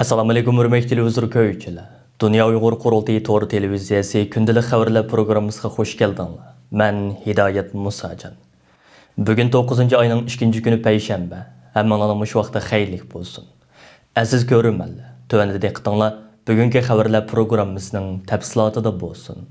Assalamu alaikum hurmatli televizor ko'ruvchilar. Dunya Uyghur Qurultiyi to'g'ri televiziyasi kündəlik xəvərlər proqramımızga xoş gəldinglar. Mən Hidayət Musacan. Bugün 9-cu ayının 2-ci günü payshanba. Hammalarning shu vaqtda xeyirlik bo'lsin. Aziz ko'ruvchilar, tövəndə diqqətinglar bugungi xəvərlər proqramımızın təfsilatida bo'lsin.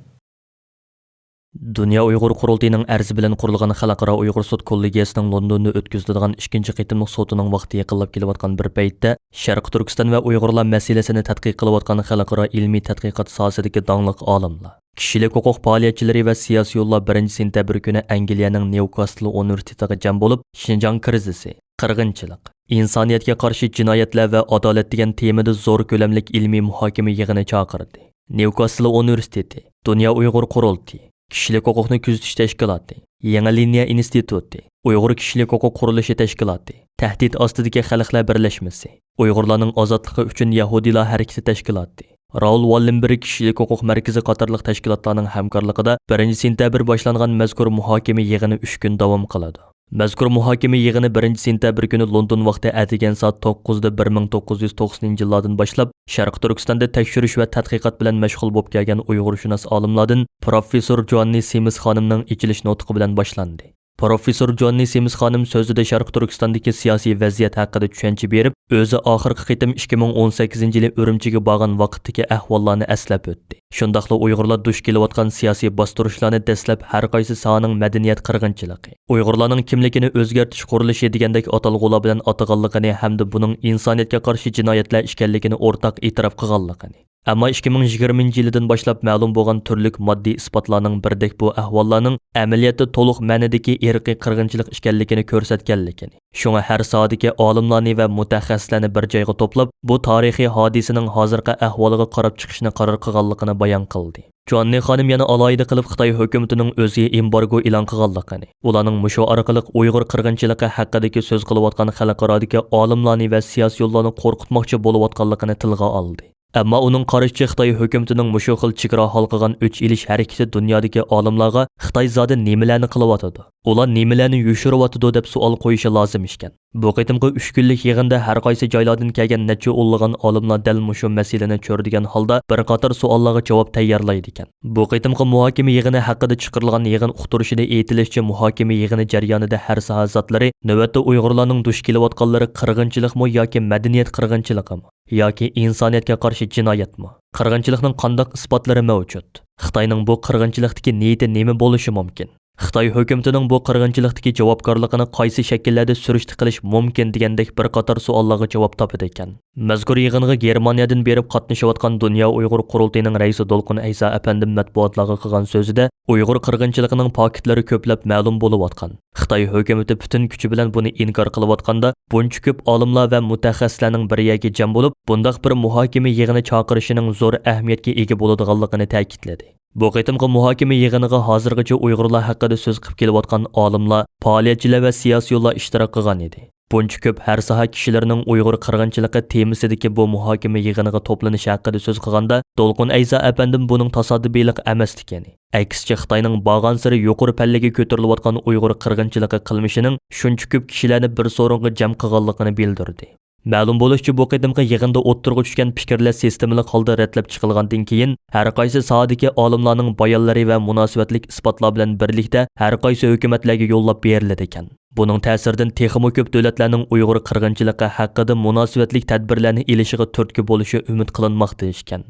Dunya Uyghur Qurultiyining arzi bilan qurilgan xalqaro Uyghur sud kollegiyasining Londonda o'tkaziladigan 2-chi qitimlik sotining vaqti yaqinlab kelayotgan bir paytda Sharq Turkiston va Uyg'urlar masalasini tadqiq qilayotgan xalqaro ilmiy tadqiqot sohasidagi donliq olimlar, kishilik huquq faoliyatchilari va siyosiy yo'llar 1-sentabr kuni Angliyaning Newcastle universitetiga jam bo'lib, Xinjiang krizisi, qirg'inchilik, insoniyatga qarshi jinoyatlar va adolat degan temada zo'r ko'lamli ilmiy muhokama yig'ini chaqirdi. Newcastle universiteti, Dunya Uyg'ur Qurultiyi, Kishilik huquqni kuzatish tashkiloti, Yangi liniya instituti, Uyg'ur kishilik huquq qurilishi tashkiloti, Tahdid ostidagi xalqlar birlashmasi, Uyg'urlarning ozodligi uchun Yahudilar harakati tashkiloti, Raul Wallenberg kishilik huquq markazi qatorliq tashkilotlarning hamkorligida 1-sentabr boshlangan mazkur muhokama yig'ini 3 kun davom qiladi. Mazkur muhokama yig'ini 1-sentabr kuni London vaqti atigan soat 9 da 1990-yillardan boshlab Sharq Turkistonda tekshirish va tadqiqot bilan mashg'ul bo'lib kelgan Uyg'urshunos olimlardan professor Joanni Semiz xonimning ichilish nutqi bilan boshlandi. Professor Joanni Semiz xonim so'zida Sharq Turkistondagi siyosiy vaziyat haqida tushuncha berib, o'zi oxirgi qitim 2018-yili Urumchiga borgan vaqtdagi ahvollarni eslab o'tdi. Shundaqla Uyg'urlar duch kelayotgan siyosiy bostirishlarni dastlab har qaysi sohaning madaniyat qirg'inchiligi, Uyg'urlarning kimligini o'zgartirish qurilishi degandek atalg'ular bilan ataganligini hamda buning insoniyatga qarshi jinoyatlar ekanligini o'rtaq e'tirof qilganligini. Ammo 2020-yildan boshlab ma'lum bo'lgan turlik moddiy isbotlarning birdek bu ahvollarning amaliyotda to'liq ma'nodagi irqiy qirg'inchilik ekanligini ko'rsatganligini. Shunga har sohadagi olimlarni va mutaxassislarni bir joyga to'plab, bu tarixiy hodisaning hozirgi ahvoliga qarab chiqishni qaror qilganligini bayon qildi. Joanni xonim yana alohida qilib Xitoy hukumatining o'ziga embargo e'lon qilganligini, ularning mushu orqali Uyg'ur qirg'inchiligi haqidagi so'z qilayotgan xalqarodagi olimlarni va siyosiy yo'llarni qo'rqitmoqchi bo'layotganligini tilga oldi. Ammo uning qarashicha Xitoy hukumatining mushu xil chegara hal qilgan o'ch ilish harakati dunyodagi olimlarga Xitoy zodi nimalarni qilyotadi, ular nimalarni yushiryotadi deb savol qo'yishi lozim ekan. Bu qitimqi 3 kunlik yig'inda har qaysi joylardan kelgan necha o'nlagan olimlar dal mushu masalani ko'rdigan holda bir qator savollarga javob tayyorlaydi ekan. Bu qitimqi muhokama yig'ini haqida chiqarilgan yig'in uqtirishida aytilishicha, muhokama yig'ini jarayonida har soha zotlari navbatda Uyg'urlarning duch kelayotganlari qirg'inchilikmi yoki madaniyat qirg'inchiligimi yoki insoniyatga qarshi jinoyatmi? Qirg'inchilikning qanday isbotlari mavjud? Xitoyning bu qirg'inchilikdagi niyati nima bo'lishi mumkin? Xitoy hukumatining bu qirg'inchilikdagi javobgarligini qaysi shakllarda surishti qilish mumkin degandek bir qator savollarga javob topadi ekan. Mazkur yig'inga Germaniyadan berib qatnashayotgan Dunya Uyg'ur Qurultiyining raisi Dolqun Aysa apandim matbuotlarga qilgan so'zida Uyg'ur qirg'inchiligining paketlari ko'plab ma'lum bo'layotgan. Xitoy hukumati butun kuchi bilan buni inkor qilayotganda, buncha ko'p olimlar va mutaxassislarning bir yerga jam bo'lib, bundaq bir muhokama yig'ini chaqirishining zo'r ahamiyatga ega bo'ladiganligini ta'kidladi. Bu qitimqi muhokama yig'iniga hozirgacha Uyg'urlar haqida so'z qilib kelayotgan olimlar, faoliyatchilar va siyosiy yo'llar ishtirok qilgan edi. Buncha ko'p har soha kishilarining Uyg'ur qirg'inchiligi temasidagi bu muhokama yig'iniga to'planishi haqida so'z qilganda, Dolqun Aysa apandim buning tasodibiylik emasligini, aksicha Xitoyning borgan sari yuqori pallaga ko'tarilayotgan Uyg'ur qirg'inchiligi qilmishining shuncha ko'p kishilarni bir so'ringa jam qilganligini bildirdi. Ma'lum bo'lishicha, bu qitimqi yig'inda o'ttirg'i tushgan fikrlar sistemalik holda ratlab chiqilgandan keyin har qaysi sohadagi olimlarning bayonlari va munosabatlik isbotlar bilan birlikda har qaysi hukumatlarga yo'llab beriladi ekan. Buning ta'siridan texmo ko'p davlatlarning Uyg'ur qirg'inchiligi haqida munosabatlik tadbirlarni elishiga turtki bo'lishi umid qilinmoqda ekan.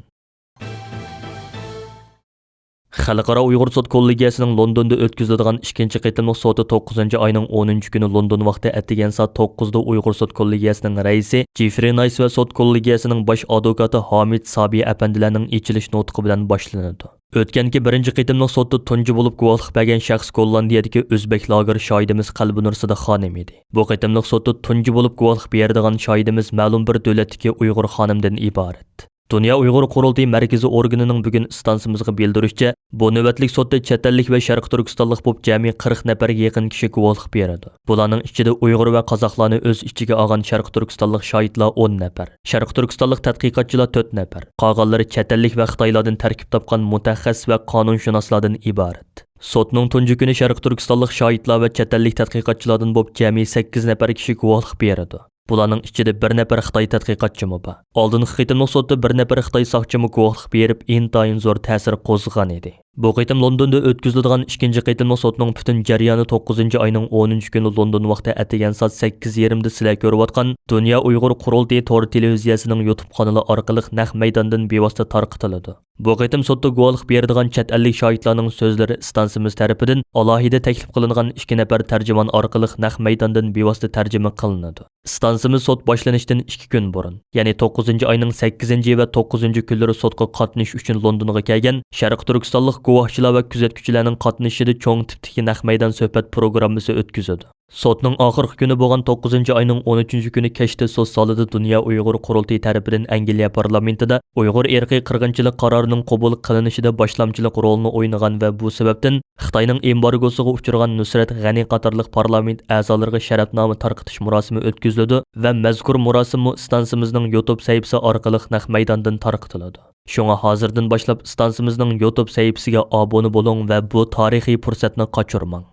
Xalqaro Uyg'ur sud kollegiyasining Londonda o'tkaziladigan 2-chi qitimlik soti 9-oyning 10-kuni London vaqti atigan soat 9 da Uyg'ur sud kollegiyasining raisi Jeffrey Nice va sud kollegiyasining bosh advokati Hamid Sabiy apandilarning ichilish nutqi bilan boshlanadi. O'tganki 1-qitimlik sotda tunji bo'lib guvohlik bergan shaxs Gollandiyadagi o'zbek lager shohidimiz Qalbinur Sidiqxonim edi. Bu qitimlik sotda tunji bo'lib guvohlik beradigan shohidimiz ma'lum bir davlatdagi Uyg'ur xonimdan iborat. Dunya Uyg'ur Qurultiyi markaziy organining bugun stansimizga bildirishicha, bu navbatlik sotda chet ellik va Sharq Turkistonlik bo'lib jami 40 nafarga yaqin kishi guvohlik beradi. Bularning ichida Uyg'ur va qozoqlarni o'z ichiga olgan Sharq Turkistonlik shohidlar 10 nafar, Sharq Turkistonlik tadqiqotchilar 4 nafar, qolganlari chet ellik va Xitoylardan tarkib topgan mutaxassis va qonunshunoslardan iborat. Sotning tunji kuni Sharq Turkistonlik shohidlar va chet ellik tadqiqotchilardan bo'lib jami 8 nafar kishi guvohlik beradi. Bularning ichida bir nafar Xitoy tadqiqotchimi bor. Oldingi qitimliq sotda bir nafar Xitoy soqchimi guvohlik berib, intayin zo'r ta'sir qo'zg'agan edi. Bu qitim Londonda o'tkaziladigan ikkinchi qitimliq sotning butun jarayoni 9-oyning 10-kuni London vaqti atigan soat 8:30 da sizlar ko'rayotgan Dunya Uyg'ur Qurultiyi to'r televiziyasining YouTube kanali orqali naq maydondan bevosita tarqatiladi. Bu qitim sotda guvohlik beradigan chet ellik shohidlarning so'zlari stansiyamiz tarafidan alohida taklif qilingan 2 nafar tarjimon orqali naq maydondan bevosita tarjima qilinadi. Stansiyamiz sot boshlanishidan 2 kun burun, ya'ni 9-oyning 8 va 9-kunlari sotga qatnashish uchun Londonga kelgan Sharq Turkistonlik guvohchilar va kuzatuvchilarning qatnashishida cho'ng tipdagi naq maydon suhbat programmasi o'tkazildi. Sotning oxirgi kuni bo'lgan 9-oyning 13-kuni kechda so'z solida Dunya Uyg'ur Qurultiyi tarafidan Angliya parlamentida Uyg'ur irqiy qirg'inchilik qarorining qabul qilinishida boshlamchilik rolini o'ynagan va bu sababdan Xitoyning embargosiga uchragan Nusrat G'ani qatorliq parlament a'zolariga sharafnoma tarqatish murosimi o'tkazildi va mazkur murosim stansiyamizning YouTube sahifasi orqali naq maydondan tarqatiladi. Shunga hozirdan boshlab stansiyamizning YouTube sahifasiga obuna bo'ling va bu tarixiy fursatni qochirmang.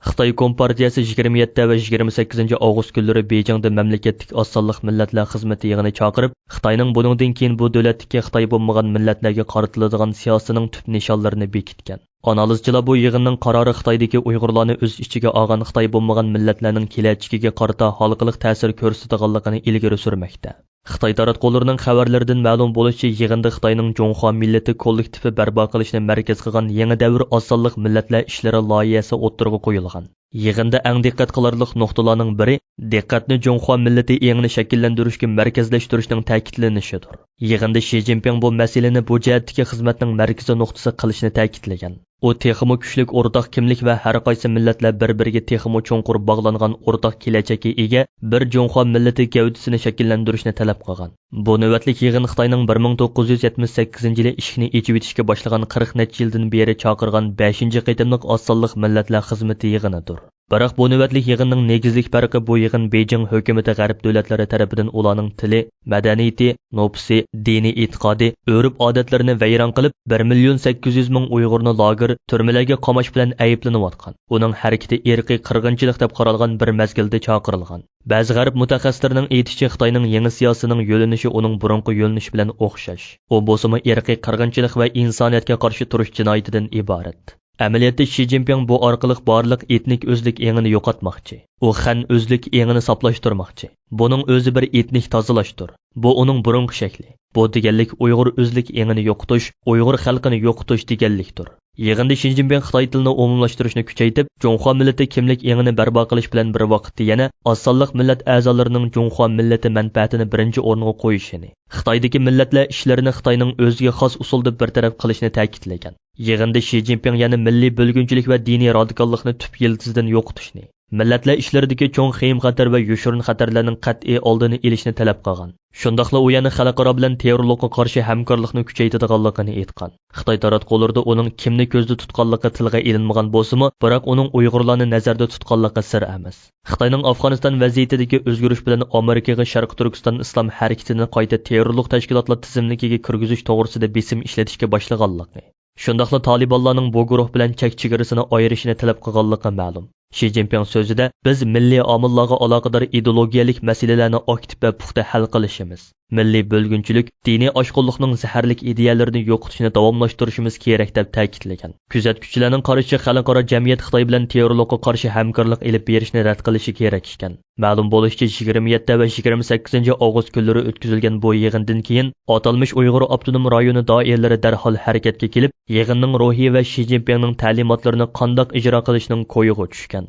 Xitoy Kompartiyasi 27 va 28 avgust kunlari Beyjingda mamlakatlik oz sonliq millatlar xizmati yig'ini chaqirib, Xitoyning buningdan keyin bu davlatdagi Xitoy bo'lmagan millatlarga qaratiladigan siyosatining tub nishonlarini bekitgan. Analizchilar bu yig'inning qarori Xitoydagi Uyg'urlarni o'z ichiga olgan Xitoy bo'lmagan millatlarning kelajagiga qarata xalqlik ta'sir ko'rsatganligini ilgari surmoqda. Xitoy taratqullarining xabarlaridan ma'lum bo'lishicha, yig'inda Xitoyning Jonghua millati kollektivi barpo qilishni markaz qilgan yangi davr oz sonliq millatlar ishlari loyihasi o'ttirg'a qo'yilgan. Yig'inda eng diqqat qilarliq nuqtalarning biri diqqatni Jonghua millati engini shakllantirishga markazlashtirishning ta'kidlanishidir. Yig'inda Shi Jinping bu masalani bu jihatdagi xizmatning markaziy nuqtasi qilishni ta'kidlagan. U texmo kuchlik o'rtaq kimlik va har qaysi millatlar bir-biriga texmo cho'nqur bog'langan o'rtaq kelajakka ega bir Jonghua millati gavdasini shakllantirishni talab qilgan. Bu navbatlik yig'in Xitoyning 1978-yili ishni echib etishga boshlagan 40 necha yildan beri chaqirgan 5-qitimliq oz sonliq millatlar xizmati yig'inidir. Biroq bu navbatlik yig'inning negizlik farqi bu yig'in Beyjing hukumati g'arb davlatlari tomonidan ularning tili, madaniyati, nopsi, diniy e'tiqodi, urf-odatlarini vayron qilib 1,800,000 Uyg'urni lager, turmalarga qamash bilan ayblanayotgan. Uning harakati irqiy qirg'inchilik deb qaralgan bir mazgilda chaqirilgan. Ba'zi g'arb mutaxassislarining aytishicha, Xitoyning yangi siyosatining yo'linishi uning burunqi yo'linishi bilan o'xshash. U bo'lsa irqiy qirg'inchilik va insoniyatga qarshi turish jinoyatidan iborat. Amaliyotda Shi Jinping bu orqali barliq etnik o'zlik engini yo'qotmoqchi. U xan o'zlik engini saplashtirmoqchi. Buning o'zi bir etnik tozalashdir. Bu uning burunqi shakli. Bu deganlik Uyg'ur o'zlik engini yo'qotish, Uyg'ur xalqini yo'qotish deganlikdir. Yig'inda Shi Jinping Xitoy tilini umumlashtirishni kuchaytirib, Jonghua millati kimlik engini barpo qilish bilan bir vaqtda yana oz sonliq millat a'zolarining Jonghua millati manfaatini birinchi o'ringa qo'yishini, Xitoydagi millatlar ishlarini Xitoyning o'ziga xos usulda bartaraf qilishni ta'kidlagan. Yig'inda Shi Jinping yana milliy bo'lgunchilik va diniy radikallikni tub yildizidan yo'qotishni, millatlar ishlaridagi cho'ng xiyim xatar va yoshirin xatarlarning qat'iy oldini olishni talab qilgan. Shundaqla u yana xalqaro bilan terrorlikqa qarshi hamkorlikni kuchaytirganligini aytgan. Xitoy taratqularida uning kimni ko'zda tutganligi tilga ilinmagan bo'lsa-mu, biroq uning Uyg'urlarni nazarda tutganligi sir emas. Xitoyning Afg'oniston vaziyatidagi o'zgarish bilan Amerikaga Sharq Turkiston islom harakatini qayta terrorlik tashkilotlar tizimligiga kirgizish to'g'risida besim ishlatishga boshlaganligi. Shundaqla Talibanlarning bu guruh bilan chek-chegarasini ayirishni talab qilganligi ma'lum. Shi Jinping so'zida biz milliy omillarga aloqador ideologiyalik masalalarni aktiv va puxta hal qilishimiz, milliy bo'lgunchilik, diniy oshqo'llikning zaharlik ideyalarini yo'qotishni davomlashtirishimiz kerak deb ta'kidlagan. Kuzatuvchilarning qarashicha xalqaro jamiyat Xitoy bilan terrorlikqa qarshi hamkorlik olib berishni rad qilishi kerak ekan. Ma'lum bo'lishicha 27 va 28 avgust kunlari o'tkazilgan bu yig'indan keyin atalmish Uyg'ur avtonom rayoni doiralari darhol harakatga kelib, yig'inning ruhi va Shi Jinpingning ta'limotlarini qandoq ijro qilishning ko'yiga tushgan.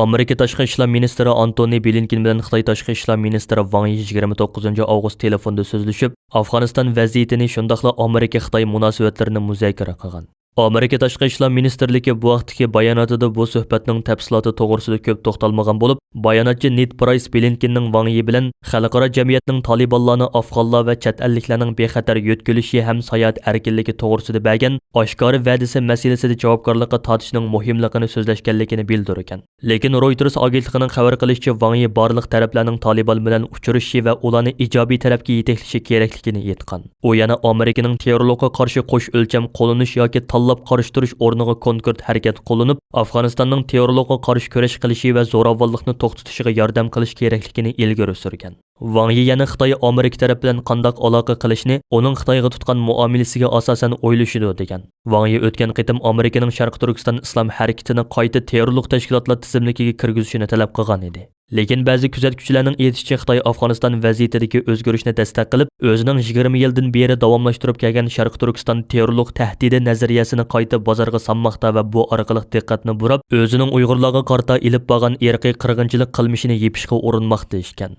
Amerika Tashqi ishlar ministri Antony Blinken bilan Xitoy Tashqi ishlar ministri Wang Yi 29 avgust telefonda so'zlashib, Afg'oniston vaziyatini shundaqla Amerika-Xitoy munosabatlarini muzokara qilgan. Amerika Tashqi ishlar ministrligi bu vaqtdagi bayonotida bu suhbatning tafsiloti to'g'risida ko'p to'xtalmagan bo'lib, bayonotchi Ned Price Blinkenning Wang Yi bilan xalqaro jamiyatning Talibanlarni afg'onlar va chet elliklarning bexatar yo'tkilishi ham sayohat erkinligi to'g'risida bergan oshkora va'dasi masalasida javobgarlikka tortishning muhimligini so'zlashganligini bildirgan. Lekin Reuters agentligining xabar qilishicha, Wang Yi barliq taraflarning Taliban bilan uchrashishi va ularni ijobiy tarafga yetaklashi kerakligini aytgan. U yana Amerikaning terrorlikka qarshi qo'sh o'lcham qo'llanish yoki qo'llab qarshi turish o'rniga konkret harakat qo'llanib, Afg'onistonning terrorlikqa qarshi kurash qilishi va zo'ravonlikni to'xtatishiga yordam qilish kerakligini ilgari surgan. Wang Yi yana Xitoy Amerika taraf bilan qanday aloqa qilishni uning Xitoyga tutgan muomalasiga asosan o'ylashidir degan. Wang Yi o'tgan qitim Amerikaning Sharq Turkiston islom harakatini qayta terrorlik tashkilotlar tizimligiga kirgizishini talab qilgan edi. Lekin ba'zi kuzatuvchilarning aytishicha Xitoy Afg'oniston vaziyatidagi o'zgarishni tasdiq qilib, o'zining 20 yildan beri davomlashtirib kelgan Sharq Turkiston terrorlik tahdidi nazariyasini qayta bozorga solmoqda va bu orqali diqqatni burab, o'zining Uyg'urlarga qarata ilib borgan irqiy qirg'inchilik qilmishini yepishga urinmoqda ekan.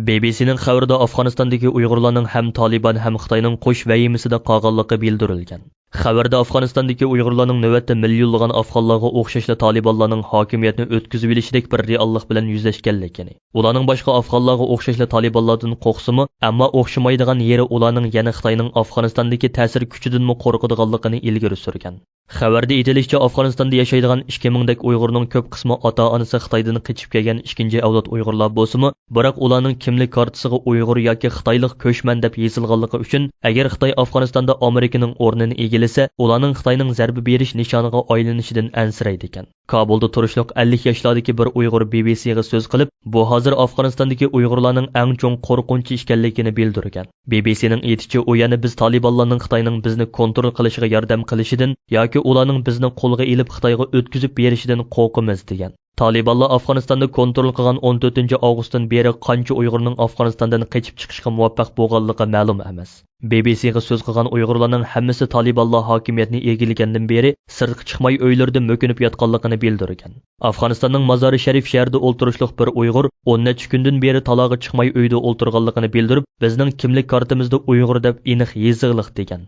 BBC'ning xabarida Afg'onistondagi Uyg'urlarning ham Taliban ham Xitoyning qo'sh vayimisida qolganligi bildirilgan. Xabarda Afg'onistondagi Uyg'urlarning navbatda millionlagan afg'onlarga o'xshashli Talibanlarning hokimiyatni o'tkazib olishidek bir reallik bilan yuzlashganligini. Ularning boshqa afg'onlarga o'xshashli Talibanlardan qo'rqsimi, ammo o'xshamaydigan yeri ularning yana Xitoyning Afg'onistondagi ta'sir kuchidan qo'rqadiganligini ilgari surgan. Xabarda aytilishicha, Afg'onistonda yashaydigan 2000 dak Uyg'urning ko'p qismi ota-onasi Xitoydan qochib kelgan ikkinchi avlod Uyg'urlar bo'lsa-mu, biroq ularning kimlik kartasiga Uyg'ur yoki Xitoylik ko'chman deb yozilganligi uchun, agar Xitoy Afg'onistonda Amerikaning o'rnini egallasa, ularning Xitoyning zarba berish nishoniga aylanishidan ansiraydi ekan. Kabulda turishliq 50 yoshlardagi bir Uyg'ur BBC'ga so'z qilib, bu hozir Afg'onistondagi Uyg'urlarning eng cho'ng qo'rqinchi ekanligini bildirgan. BBC'ning aytishicha, u yana biz Talibanlarning Xitoyning bizni kontrol qilishiga yordam qilishidan yoki ularning bizni qo'lga ilib Xitoyga o'tkazib berishidan qo'rqamiz degan. Talibanlar Afg'onistonda kontrol qilgan 14 avgustdan beri qancha Uyg'urning Afg'onistondan qochib chiqishga muvaffaq bo'lganligi ma'lum emas. BBC'ga so'z qilgan Uyg'urlarning hammasi Talibanlar hokimiyatni egallagandan beri sirtqa chiqmay uylarida mo'kinib yotganligini bildirgan. Afg'onistonning Mazari Sharif shahrida o'ltirishliq bir Uyg'ur 10 necha kundan beri talog'i chiqmay uyda o'ltirganligini bildirib, bizning kimlik kartamizda Uyg'ur deb aniq yozig'liq degan.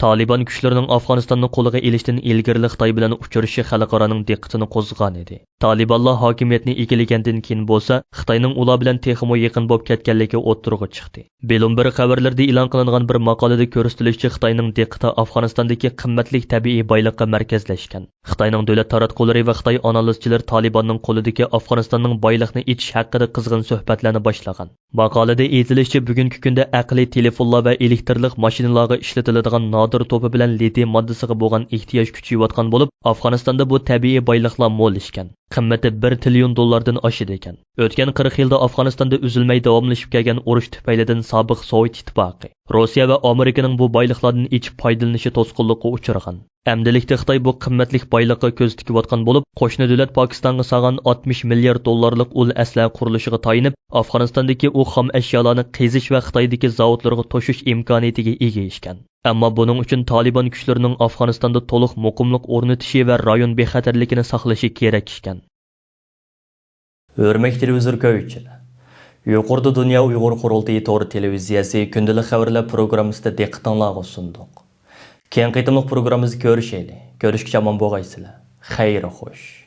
Taliban kuchlarining Afg'onistonni qo'lga olishdan ilgari Xitoy bilan uchrashishi xalqaroning diqqatini qo'zg'agan edi. Talibanlar hokimiyatni egallagandan keyin bo'lsa, Xitoyning ular bilan texmo yaqin bo'lib ketganligi o'ttirg'i chiqdi. Bloomberg xabarlarida e'lon qilingan bir maqolada ko'rsatilishicha, Xitoyning diqqati Afg'onistondagi qimmatli tabiiy boyliqqa markazlashgan. Xitoyning davlat taratqullari va Xitoy analizchilari Talibanning qo'lidagi Afg'onistonning boyliqni ichish haqida qizg'in suhbatlarni boshlagan. Maqolada aytilishicha, bugungi kunda aqliy telefonlar va elektrlik mashinalarga ishlatiladigan nodir to'pi bilan litiy moddasiga bo'lgan ehtiyoj kuchayotgan bo'lib, Afg'onistonda bu tabiiy boyliqlar mo'lishgan. Qimmati 1 trillion dollardan oshadi ekan. O'tgan 40 yilda Afg'onistonda uzilmay davomlashib kelgan urush tufaylidan sobiq Sovet ittifoqi, Rossiya va Amerikaning bu boyliqlardan ichib foydalanishi to'sqinlikqa uchragan. Amdilikda Xitoy bu qimmatli boyliqqa ko'z tikayotgan bo'lib, qo'shni davlat Pokistonga solgan 60 milliard dollarlik ul asla qurilishiga tayinib, Afg'onistondagi u xom ashyolarni qizish va Xitoydagi zavodlarga to'shish imkoniyatiga ega ishgan. Ammo buning uchun Taliban kuchlarining Afg'onistonda to'liq muqimlik o'rnatishi va rayon bexatarligini saqlashi kerak ishgan. Hurmatli televizor ko'ruvchilar, yuqorida Dunya Uyg'ur Qurultiyi to'g'ri televiziyasi kündəlik xəvərlər pirugrammısida diqqətinizə sunduq. Keyin qitimliq pirugrammimizni ko'rishaylik. Ko'rishga omon bo'lgaysizlar. Xayr xo'sh.